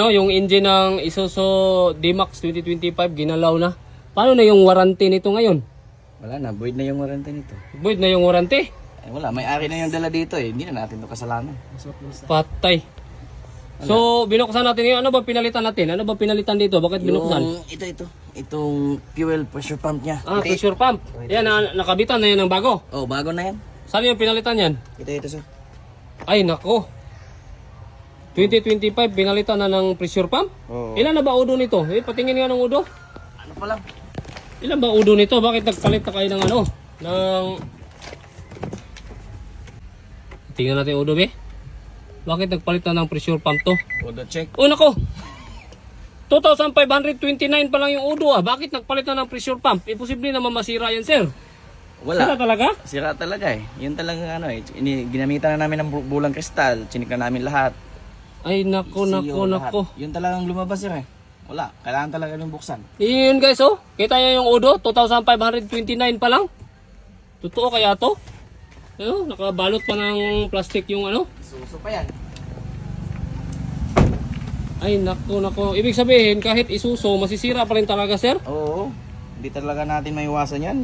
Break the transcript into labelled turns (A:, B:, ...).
A: No, yung engine ng Isuzu D-Max 2025 ginalaw na. Paano na yung warranty nito ngayon?
B: Wala na, void na yung warranty nito.
A: Void na yung warranty?
B: Eh, wala, may-ari na yung dala dito eh. Hindi na natin ito kasalanan.
A: Patay. So, binuksan natin yung ano ba pinalitan natin? Ano ba pinalitan dito? Bakit binuksan?
B: Yung ito. Itong fuel pressure pump niya.
A: Ah, pressure pump. Yan, nakabitan na yan ng bago.
B: Oh, bago na yan.
A: Saan yung pinalitan yan?
B: Ito sir.
A: Ay, nako. 2025, pinalitan na ng pressure pump?
B: Oo.
A: Ilan na ba udo nito? Patingin nga ng udo.
B: Ano pa lang?
A: Ilan ba udo nito? Bakit nagpalit na kayo ng ano? Tingnan natin yung udo, be. Bakit nagpalit na ng pressure pump to?
B: Odo check.
A: Oh, nako. 2,529 pa lang yung udo ah. Bakit nagpalit na ng pressure pump? Imposible naman masira yan, sir.
B: Wala.
A: Sira talaga?
B: Sira talaga eh. Yun talaga ano eh. Ginamitan na namin ng bulang kristal. Chinik na namin lahat.
A: Ay, nako,
B: CO lahat.
A: nako.
B: Yun talagang lumabas sir eh. Wala. Kailangan talaga yung buksan.
A: Yun guys, oh. Kita nyo yung udo, 2,529 pa lang. Totoo kaya to? Ano, nakabalot pa ng plastic yung ano.
B: Suso pa yan.
A: Ay, nako. Ibig sabihin, kahit isuso, masisira pa rin talaga, sir?
B: Oo. Hindi talaga natin maiwasan yan.